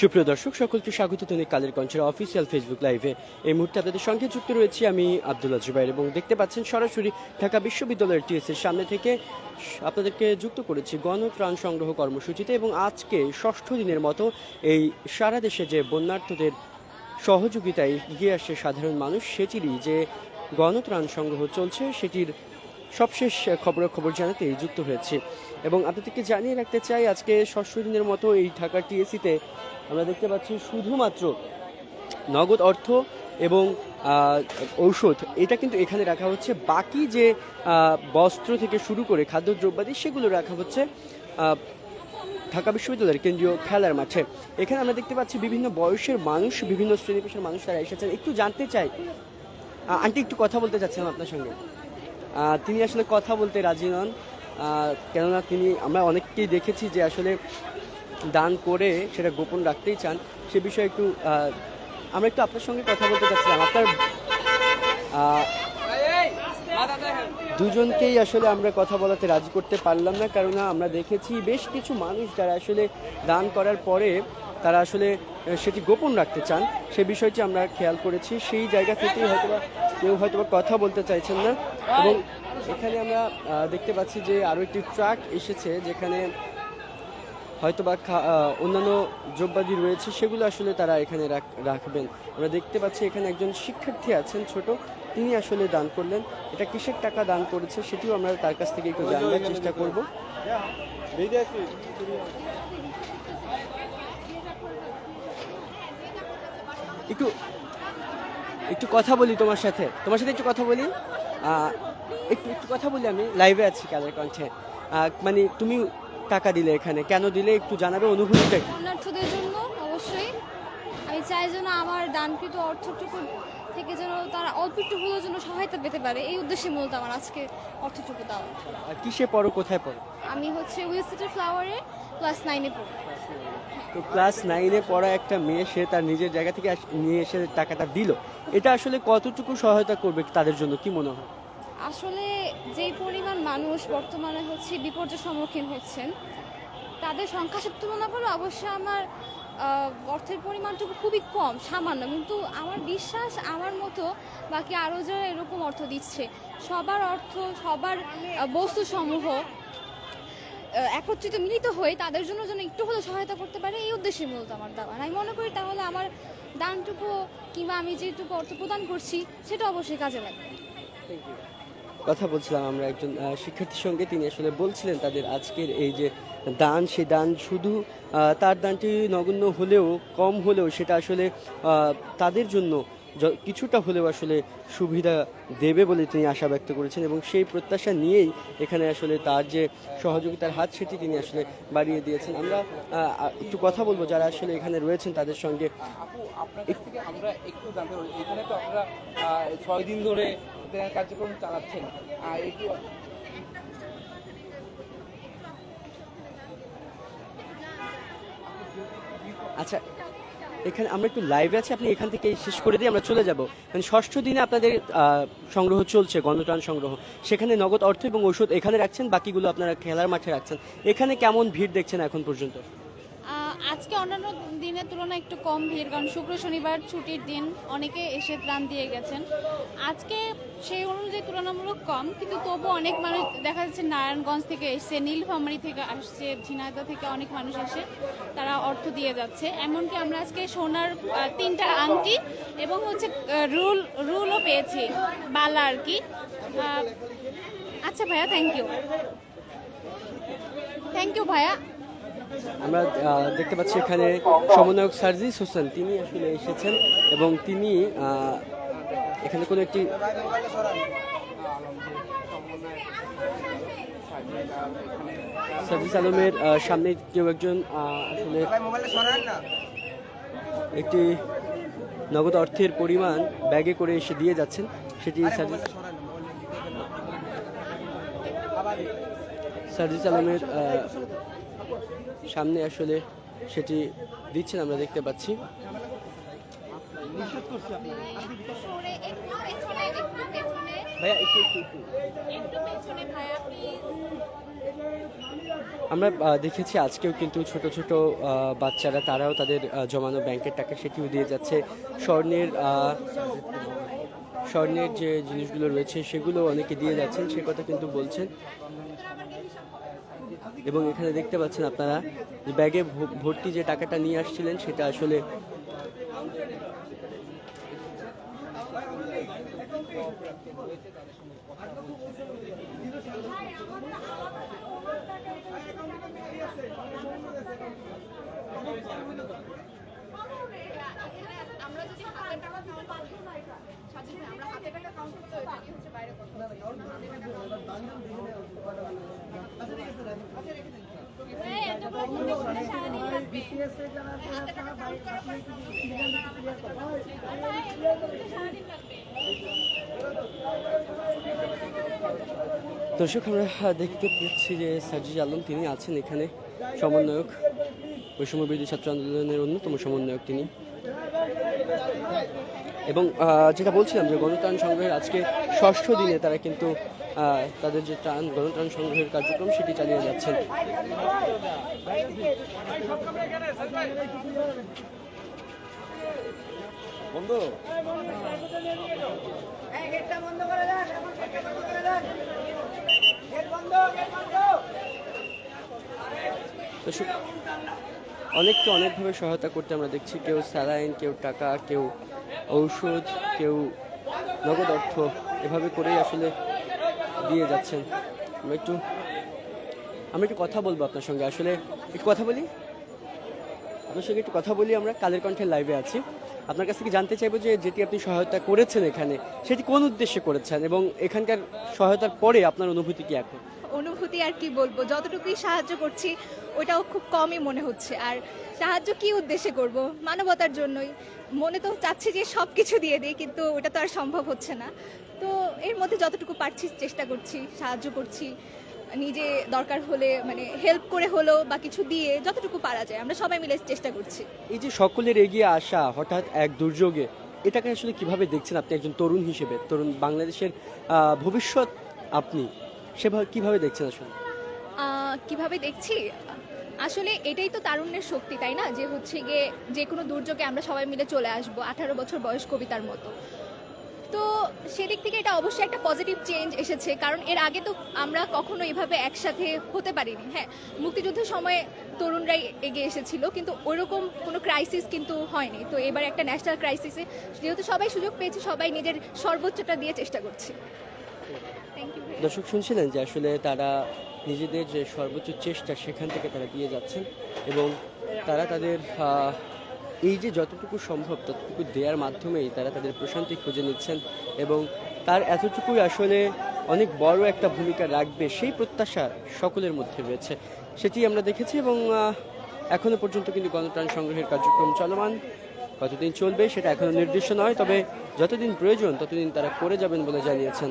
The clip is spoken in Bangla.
সুপ্রিয় দর্শক সকলকে স্বাগত দৈনিক কালের কণ্ঠের অফিসিয়াল ফেসবুক লাইভে। এই মুহূর্তে আপনাদের সঙ্গে যুক্ত রয়েছি আমি আব্দুল্লাহ জুবাইর এবং দেখতে পাচ্ছেন সরাসরি ঢাকা বিশ্ববিদ্যালয়ের টিএসের সামনে থেকে আপনাদেরকে যুক্ত করেছি গণত্রাণ সংগ্রহ কর্মসূচিতে। এবং আজকে ষষ্ঠ দিনের মতো এই সারা দেশে যে বন্যার্থদের সহযোগিতায় এগিয়ে আসছে সাধারণ মানুষ, সেটিরই যে গণত্রাণ সংগ্রহ চলছে সেটির সবশেষ খবরাখবর জানাতে যুক্ত হয়েছি। এবং আপনাদেরকে জানিয়ে রাখতে চাই, আজকে ষষ্ঠ দিনের মতো এই ঢাকা টিএসিতে আমরা দেখতে পাচ্ছি শুধুমাত্র নগদ অর্থ এবং ঔষধ এটা কিন্তু এখানে রাখা হচ্ছে। বাকি যে বস্ত্র থেকে শুরু করে খাদ্যদ্রব্যাদি সেগুলো রাখা হচ্ছে ঢাকা বিশ্ববিদ্যালয়ের কেন্দ্রীয় খেলার মাঠে। এখানে আমরা দেখতে পাচ্ছি বিভিন্ন বয়সের মানুষ, বিভিন্ন শ্রেণী পেশার মানুষ তারা এসেছেন। একটু জানতে চাই, আন্টি একটু কথা বলতে চাচ্ছিলাম আপনার সঙ্গে। তিনি আসলে কথা বলতে রাজি নন, কেননা আমরা অনেককেই দেখেছি যে আসলে দান করে সেটা গোপন রাখতেই চান। সে বিষয়ে আমরা একটু আপনার সঙ্গে কথা বলতে চাচ্ছিলাম। আপনার দুজনকেই আসলে আমরা কথা বলাতে রাজি করতে পারলাম না, কেননা আমরা দেখেছি বেশ কিছু মানুষ যারা আসলে দান করার পরে তারা আসলে সেটি গোপন রাখতে চান। সে বিষয়টি আমরা খেয়াল করেছি। সেই জায়গা থেকেই কেউ হয়তো কথা বলতে চাইছেন না। এবং এখানে আমরা দেখতে পাচ্ছি যে আরও একটি ট্রাক এসেছে, যেখানে হয়তোবা অন্যান্য দ্রব্যাদি রয়েছে, সেগুলো আসলে তারা এখানে রাখবেন। আমরা দেখতে পাচ্ছি এখানে একজন শিক্ষার্থী আছেন ছোট, তিনি আসলে দান করলেন। এটা কিসের টাকা দান করেছে সেটিও আমরা তার কাছ থেকে একটু জানার চেষ্টা করব। একটু কথা বলি তোমার সাথে একটু কথা বলি। একটু কথা বলি, আমি লাইভে আছি কালের কণ্ঠে। মানে তুমি টাকা দিলে, এখানে কেন দিলে একটু জানাবে অনুভূতিটা কি? শরণার্থীদের জন্য অবশ্যই আমি চাই যেন আমার দানকৃত অর্থটুকু থেকে যেন তারা অল্প একটু হলেও যেন সহায়তা পেতে পারে, এই উদ্দেশ্যে মূলত আমার আজকে অর্থটুকু দেওয়া। কিসে পড়ো, কোথায় পড়ো? আমি উইলসিটার ফ্লাওয়ারে ক্লাস 9-এ পড়ি। তো ক্লাস 9-এ পড়া একটা মেয়ে, সে তার নিজের জায়গা থেকে নিয়ে এসে টাকাটা দিল, এটা আসলে কতটুকু সহায়তা করবে তাদের জন্য, কি মনে হয়? আসলে যেই পরিমাণ মানুষ বর্তমানে বিপর্যয়ের সম্মুখীন হচ্ছেন, তাদের সংখ্যার তুলনা করে অবশ্যই আমার অর্থের পরিমাণটুকু খুবই কম, সামান্য, কিন্তু আমার বিশ্বাস আমার মতো বাকি আরও যারা এরকম অর্থ দিচ্ছে, সবার অর্থ, সবার বস্তুসমূহ একত্রিত মিলিত হয়ে তাদের জন্য যেন একটু হলেও সহায়তা করতে পারে, এই উদ্দেশ্যে মূলত আমার দেওয়া। আমি মনে করি তাহলে আমার দানটুকু কিংবা আমি যেটুকু অর্থ প্রদান করছি সেটা অবশ্যই কাজে লাগবে। কথা বলছিলাম আমরা একজন শিক্ষার্থীর সঙ্গে, তিনি আসলে বলছিলেন তাদের আজকের এই যে দান, সে দান শুধু তার দানটি নগণ্য হলেও, কম হলেও সেটা আসলে তাদের জন্য কিছুটা হলেও আসলে সুবিধা দেবে বলে তিনি আশা ব্যক্ত করেছেন। এবং সেই প্রত্যাশা নিয়েই এখানে আসলে তার যে সহযোগিতার হাত সেটি তিনি আসলে বাড়িয়ে দিয়েছেন। আমরা একটু কথা বলবো যারা আসলে এখানে রয়েছেন তাদের সঙ্গে। আপনার কাছ থেকে আমরা একটু জানতে পারি, এখানে তো আপনারা 6 দিন ধরে কার্যক্রম চালাচ্ছেন, আচ্ছা, এখানে আমরা একটু লাইভে আছি, আপনি এখান থেকে শেষ করে দিয়ে আমরা চলে যাব। মানে ষষ্ঠ দিনে আপনাদের সংগ্রহ চলছে, গণত্রাণ সংগ্রহ, সেখানে নগদ অর্থ এবং ঔষধ এখানে রাখছেন, বাকিগুলো আপনারা খেলার মাঠে রাখছেন। এখানে কেমন ভিড় দেখছেন এখন পর্যন্ত? আজকে অন্যান্য দিনের তুলনায় একটু কম ভিড়, কারণ শুক্র শনিবার ছুটির দিন, অনেকে এসে ত্রাণ দিয়ে গেছেন। আজকে সেই অনুযায়ী তুলনামূলক কম, কিন্তু তবু অনেক মানুষ দেখা যাচ্ছে নারায়ণগঞ্জ থেকে এসছে, নীলফামারী থেকে আসছে, ঝিনাইদহ থেকে অনেক মানুষ এসে তারা অর্থ দিয়ে যাচ্ছে। এমনকি আমরা আজকে সোনার 3টা আংটি এবং রুলও পেয়েছি, বালা আর কি। আচ্ছা ভাইয়া, থ্যাংক ইউ ভাইয়া। আমরা দেখতে পাচ্ছি এখানে সমন্বয়ক সার্জিস হোসেন, তিনি আসলে এসেছেন এবং তিনি এখানে কোনো একটি সার্জিস আলমের সামনে কেউ একজন আসলে একটি নগদ অর্থের পরিমাণ ব্যাগে করে এসে দিয়ে যাচ্ছেন, সেটি সার্জিস আলমের সামনে আসলে সেটি দিচ্ছেন, আমরা দেখতে পাচ্ছি। ভাইয়া একটু আমরা দেখেছি আজকেও কিন্তু ছোট ছোট বাচ্চারা তারাও তাদের জমানো ব্যাংকের টাকা সেটিও দিয়ে যাচ্ছে। স্বর্ণের যে জিনিসগুলো রয়েছে সেগুলো অনেকে দিয়ে যাচ্ছেন, সে কথা কিন্তু বলছেন। এবং এখানে দেখতে পাচ্ছেন আপনারা ব্যাগে ভর্তি যে টাকাটা নিয়ে আসছিলেন সেটা আসলে দর্শক আমরা দেখতে পাচ্ছি যে সার্জিস আলম তিনি আছেন এখানে, সমন্বয়ক, বৈষম্যবিরোধী ছাত্র আন্দোলনের অন্যতম সমন্বয়ক তিনি। এবং যেটা বলছিলাম যে গণত্রাণ সংগ্রহের আজকে 6ষ্ঠ দিনে তারা কিন্তু তাদের যে গণত্রাণ সংগ্রহের কার্যক্রম সেটি চালিয়ে যাচ্ছেন। অনেককে অনেকভাবে সহায়তা করতে আমরা দেখছি, কেউ স্যালাইন, কেউ টাকা, কেউ ঔষধ, কেউ নগদ অর্থ, এভাবে করেই আসলে দিয়ে যাচ্ছেন। আমরা একটু কথা বলবো আপনার সঙ্গে, আসলে একটু কথা বলি আপনার সঙ্গে একটু কথা বলি। আমরা কালের কণ্ঠের লাইভে আছি, আপনার কাছ থেকে জানতে চাইবো যে যেটি আপনি সহায়তা করেছেন এখানে সেটি কোন উদ্দেশ্যে করেছেন এবং এখানকার সহায়তার পরে আপনার অনুভূতি কি এখন? অনুভূতি আর কি বলবো, যতটুকুই সাহায্য করছি ওটাও খুব কমই মনে হচ্ছে। আর সাহায্য কি উদ্দেশ্যে করব, মানবতার জন্যই। মনে তো চাচ্ছি যে সব কিছু দিয়ে দিই, কিন্তু ওটা তো আর সম্ভব হচ্ছে না। তো এর মধ্যে যতটুকু পারছি চেষ্টা করছি, সাহায্য করছি। নিজে দরকার হলে মানে হেল্প করে হলেও বা কিছু দিয়ে যতটুকু পারা যায় আমরা সবাই মিলে চেষ্টা করছি। এই যে সকলের এগিয়ে আসা হঠাৎ এক দুর্যোগে, এটাকে আসলে কিভাবে দেখছেন আপনি একজন তরুণ হিসেবে? তরুণ বাংলাদেশের ভবিষ্যৎ আপনি সেভাবে কিভাবে দেখছেন আসলে? কিভাবে দেখছি, আসলে এটাই তো তারুণ্যের শক্তি, তাই না? যে হচ্ছে গিয়ে যে কোনো দুর্যোগে আমরা সবাই মিলে চলে আসবো, 18 বছর বয়স কবিতার মতো। তো সেদিক থেকে এটা অবশ্যই একটা পজিটিভ চেঞ্জ এসেছে, কারণ এর আগে তো আমরা কখনো এভাবে একসাথে হতে পারিনি। হ্যাঁ, মুক্তিযুদ্ধের সময় তরুণরাই এগিয়ে এসেছিল, কিন্তু ওইরকম কোনো ক্রাইসিস কিন্তু হয়নি। তো এবার একটা ন্যাশনাল ক্রাইসিসে যেহেতু সবাই সুযোগ পেয়েছে, সবাই নিজের সর্বোচ্চটা দিয়ে চেষ্টা করছি। Thank you. দর্শক শুনছিলেন যে আসলে তারা নিজেদের যে সর্বোচ্চ চেষ্টা সেখান থেকে তারা দিয়ে যাচ্ছেন এবং তারা তাদের এই যে যতটুকু সম্ভব ততটুকু দেওয়ার মাধ্যমেই তারা তাদের প্রশান্তি খুঁজে নিচ্ছেন এবং তার এতটুকুই আসলে অনেক বড় একটা ভূমিকা রাখবে সেই প্রত্যাশা সকলের মধ্যে রয়েছে, সেটি আমরা দেখেছি। এবং এখনো পর্যন্ত কিন্তু গণত্রাণ সংগ্রহের কার্যক্রম চলমান, কতদিন চলবে সেটা এখনো নির্দিষ্ট নয়, তবে যতদিন প্রয়োজন ততদিন তারা করে যাবেন বলে জানিয়েছেন।